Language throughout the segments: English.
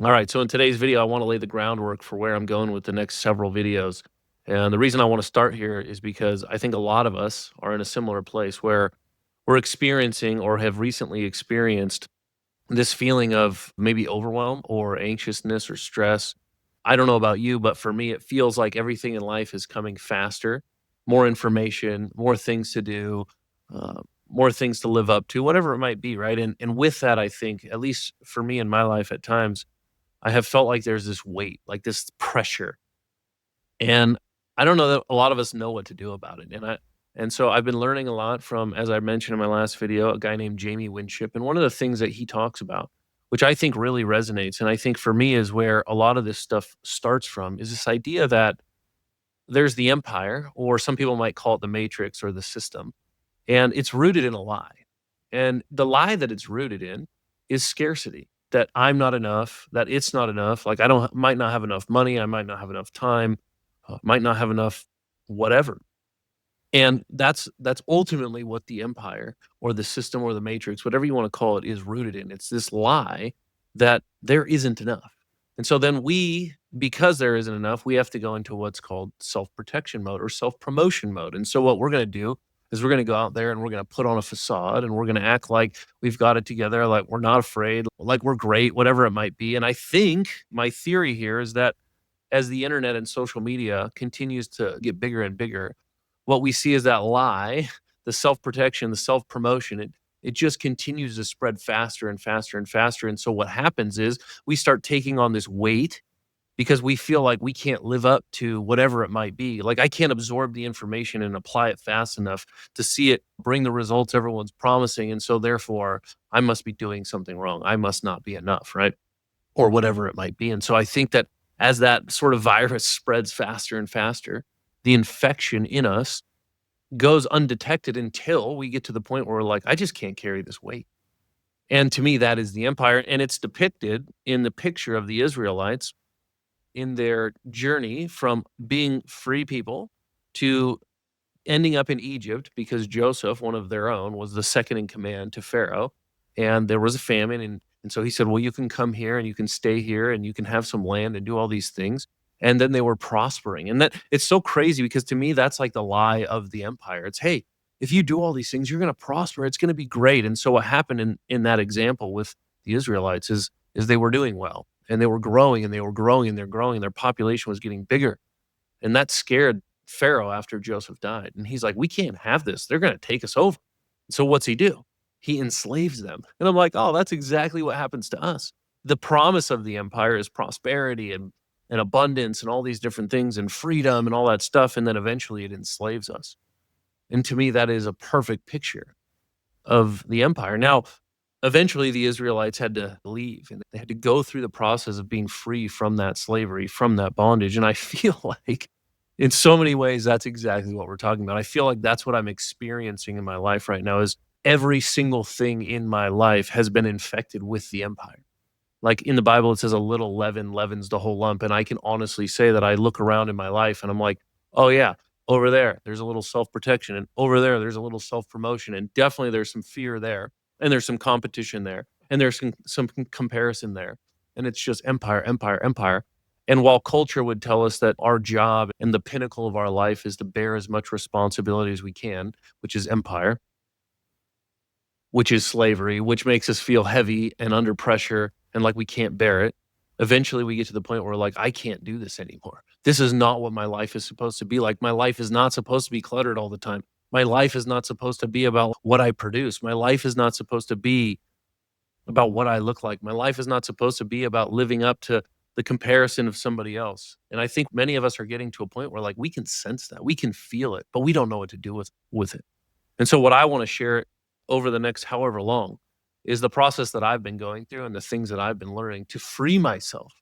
All right, so in today's video, I want to lay the groundwork for where I'm going with the next several videos. And the reason I want to start here is because I think a lot of us are in a similar place where we're experiencing or have recently experienced this feeling of maybe overwhelm or anxiousness or stress. I don't know about you, but for me, it feels like everything in life is coming faster, more information, more things to do, more things to live up to, whatever it might be, right? And with that, I think, at least for me in my life at times, I have felt like there's this weight, like this pressure, and I don't know that a lot of us know what to do about it. And so I've been learning a lot from, as I mentioned in my last video, a guy named Jamie Winship. And one of the things that he talks about, which I think really resonates, and I think for me is where a lot of this stuff starts from, is this idea that there's the empire, or some people might call it the matrix or the system, and it's rooted in a lie. And the lie that it's rooted in is scarcity, that I'm not enough, that it's not enough. Like I don't might not have enough money, I might not have enough time, might not have enough whatever. And that's ultimately what the empire or the system or the matrix, whatever you want to call it, is rooted in. It's this lie that there isn't enough. And so then we, because there isn't enough, we have to go into what's called self-protection mode or self-promotion mode. And so what we're going to do is we're going to go out there and we're going to put on a facade and we're going to act like we've got it together, like we're not afraid, like we're great, whatever it might be. And I think my theory here is that as the internet and social media continues to get bigger and bigger, what we see is that lie, the self-protection, the self-promotion, it just continues to spread faster and faster and faster. And so what happens is we start taking on this weight because we feel like we can't live up to whatever it might be. Like I can't absorb the information and apply it fast enough to see it bring the results everyone's promising. And so therefore, I must be doing something wrong. I must not be enough, right? Or whatever it might be. And so I think that as that sort of virus spreads faster and faster, the infection in us goes undetected until we get to the point where we're like, I just can't carry this weight. And to me, that is the empire. And it's depicted in the picture of the Israelites in their journey from being free people to ending up in Egypt because Joseph, one of their own, was the second in command to Pharaoh. And there was a famine. And so he said, well, you can come here and you can stay here and you can have some land and do all these things. And then they were prospering. And that it's so crazy because to me, that's like the lie of the empire. It's, hey, if you do all these things, you're going to prosper. It's going to be great. And so what happened in that example with the Israelites is they were doing well and they were growing and they were growing and they're growing. Their population was getting bigger. And that scared Pharaoh after Joseph died. And he's like, we can't have this. They're going to take us over. So what's he do? He enslaves them. And I'm like, oh, that's exactly what happens to us. The promise of the empire is prosperity and abundance and all these different things and freedom and all that stuff. And then eventually it enslaves us. And to me, that is a perfect picture of the empire. Now, eventually the Israelites had to leave and they had to go through the process of being free from that slavery, from that bondage. And I feel like in so many ways, that's exactly what we're talking about. I feel like that's what I'm experiencing in my life right now is every single thing in my life has been infected with the empire. Like in the Bible, it says a little leaven leavens the whole lump. And I can honestly say that I look around in my life and I'm like, oh yeah, over there, there's a little self-protection. And over there, there's a little self-promotion. And definitely there's some fear there. And there's some competition there. And there's some comparison there. And it's just empire, empire, empire. And while culture would tell us that our job and the pinnacle of our life is to bear as much responsibility as we can, which is empire, which is slavery, which makes us feel heavy and under pressure and like we can't bear it. Eventually, we get to the point where we're like, I can't do this anymore. This is not what my life is supposed to be like. My life is not supposed to be cluttered all the time. My life is not supposed to be about what I produce. My life is not supposed to be about what I look like. My life is not supposed to be about living up to the comparison of somebody else. And I think many of us are getting to a point where like we can sense that, we can feel it, but we don't know what to do with it. And so what I want to share over the next however long is the process that I've been going through and the things that I've been learning to free myself,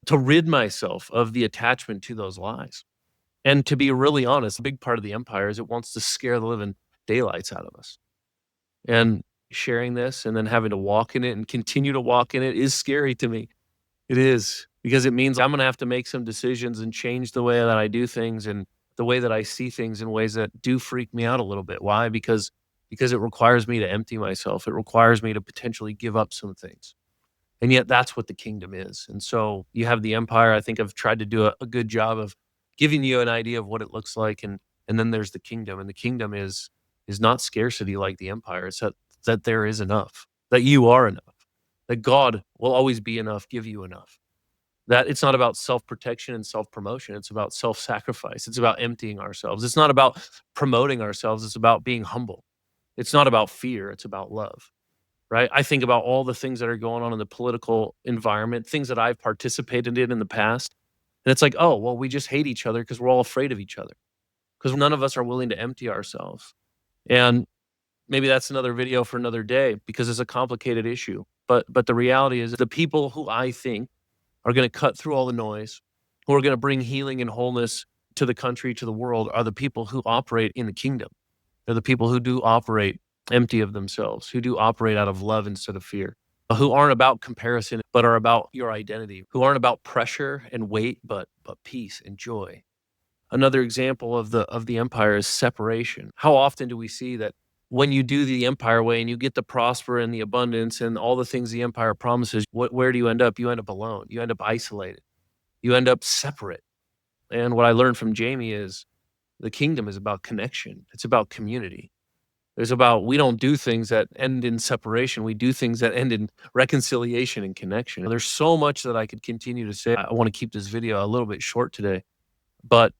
to rid myself of the attachment to those lies. And to be really honest, a big part of the empire is it wants to scare the living daylights out of us. And sharing this and then having to walk in it and continue to walk in it is scary to me. It is, because it means I'm going to have to make some decisions and change the way that I do things and the way that I see things in ways that do freak me out a little bit. Why? Because it requires me to empty myself. It requires me to potentially give up some things. And yet that's what the kingdom is. And so you have the empire. I think I've tried to do a good job of giving you an idea of what it looks like. And then there's the kingdom. And the kingdom is not scarcity like the empire. It's that there is enough, that you are enough, that God will always be enough, give you enough. That it's not about self-protection and self-promotion. It's about self-sacrifice. It's about emptying ourselves. It's not about promoting ourselves. It's about being humble. It's not about fear. It's about love. Right? I think about all the things that are going on in the political environment, things that I've participated in the past. And it's like, oh, well, we just hate each other because we're all afraid of each other because none of us are willing to empty ourselves. And maybe that's another video for another day because it's a complicated issue. But the reality is the people who I think are going to cut through all the noise, who are going to bring healing and wholeness to the country, to the world, are the people who operate in the kingdom. They're the people who do operate empty of themselves, who do operate out of love instead of fear, who aren't about comparison, but are about your identity, who aren't about pressure and weight, but peace and joy. Another example of the empire is separation. How often do we see that when you do the empire way and you get the prosper and the abundance and all the things the empire promises, where do you end up? You end up alone. You end up isolated. You end up separate. And what I learned from Jamie is the kingdom is about connection. It's about community. It's about we don't do things that end in separation. We do things that end in reconciliation and connection. There's so much that I could continue to say. I want to keep this video a little bit short today. But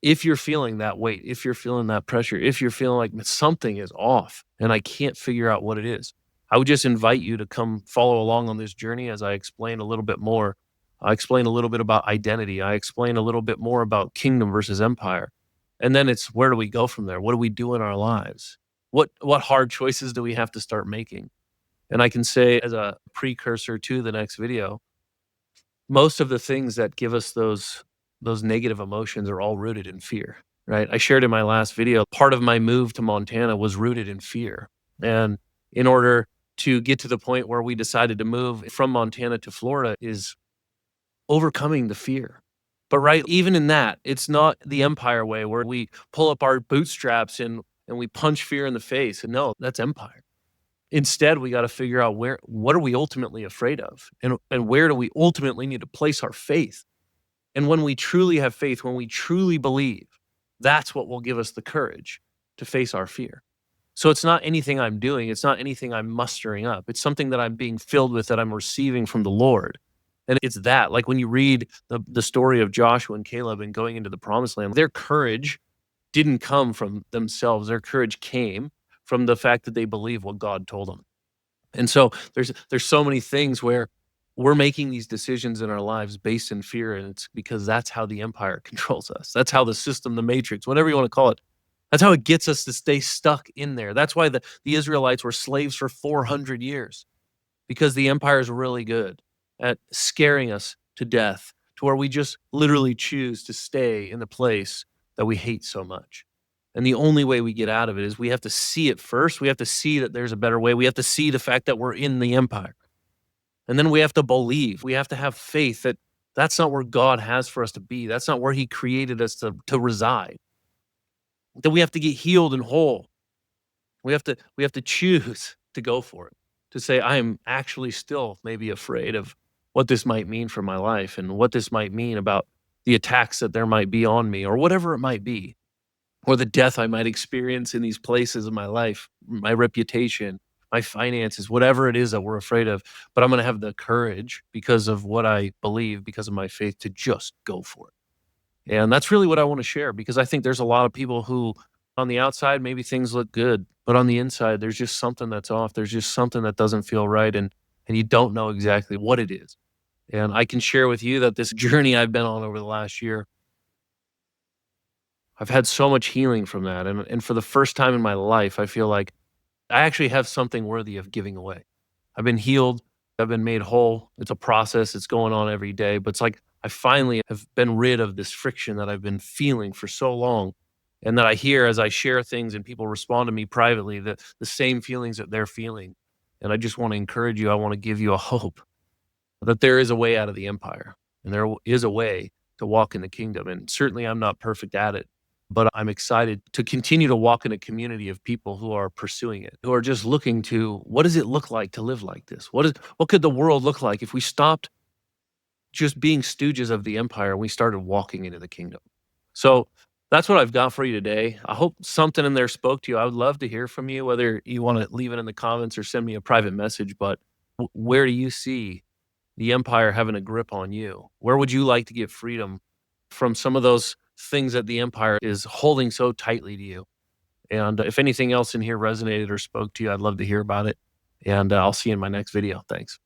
if you're feeling that weight, if you're feeling that pressure, if you're feeling like something is off and I can't figure out what it is, I would just invite you to come follow along on this journey as I explain a little bit more. I explain a little bit about identity. I explain a little bit more about kingdom versus empire. And then it's where do we go from there? What do we do in our lives? What hard choices do we have to start making? And I can say as a precursor to the next video, most of the things that give us those negative emotions are all rooted in fear, right? I shared in my last video, part of my move to Montana was rooted in fear. And in order to get to the point where we decided to move from Montana to Florida is overcoming the fear. But right, even in that, it's not the empire way where we pull up our bootstraps and we punch fear in the face. And no, that's empire. Instead, we got to figure out what are we ultimately afraid of? And where do we ultimately need to place our faith? And when we truly have faith, when we truly believe, that's what will give us the courage to face our fear. So it's not anything I'm doing. It's not anything I'm mustering up. It's something that I'm being filled with, that I'm receiving from the Lord. And it's that, like when you read the story of Joshua and Caleb and going into the promised land, their courage didn't come from themselves. Their courage came from the fact that they believe what God told them. And so there's so many things where we're making these decisions in our lives based in fear, and it's because that's how the empire controls us. That's how the system, the matrix, whatever you want to call it, that's how it gets us to stay stuck in there. That's why the Israelites were slaves for 400 years, because the empire is really good at scaring us to death, to where we just literally choose to stay in the place that we hate so much. And the only way we get out of it is we have to see it first. We have to see that there's a better way. We have to see the fact that we're in the empire. And then we have to believe. We have to have faith that that's not where God has for us to be. That's not where he created us to reside. That we have to get healed and whole. We have to choose to go for it. To say, I am actually still maybe afraid of what this might mean for my life and what this might mean about the attacks that there might be on me or whatever it might be, or the death I might experience in these places in my life, my reputation, my finances, whatever it is that we're afraid of. But I'm going to have the courage because of what I believe, because of my faith, to just go for it. And that's really what I want to share, because I think there's a lot of people who on the outside, maybe things look good, but on the inside, there's just something that's off. There's just something that doesn't feel right. And you don't know exactly what it is. And I can share with you that this journey I've been on over the last year, I've had so much healing from that. And for the first time in my life, I feel like I actually have something worthy of giving away. I've been healed. I've been made whole. It's a process. It's going on every day. But it's like I finally have been rid of this friction that I've been feeling for so long. And that I hear as I share things and people respond to me privately, that the same feelings that they're feeling. And I just want to encourage you. I want to give you a hope that there is a way out of the empire, and there is a way to walk in the kingdom. And certainly I'm not perfect at it, but I'm excited to continue to walk in a community of people who are pursuing it, who are just looking to what does it look like to live like this? What could the world look like if we stopped just being stooges of the empire and we started walking into the kingdom? So that's what I've got for you today. I hope something in there spoke to you. I would love to hear from you, whether you want to leave it in the comments or send me a private message. But where do you see the empire having a grip on you? Where would you like to get freedom from some of those things that the empire is holding so tightly to you? And if anything else in here resonated or spoke to you, I'd love to hear about it. And I'll see you in my next video. Thanks.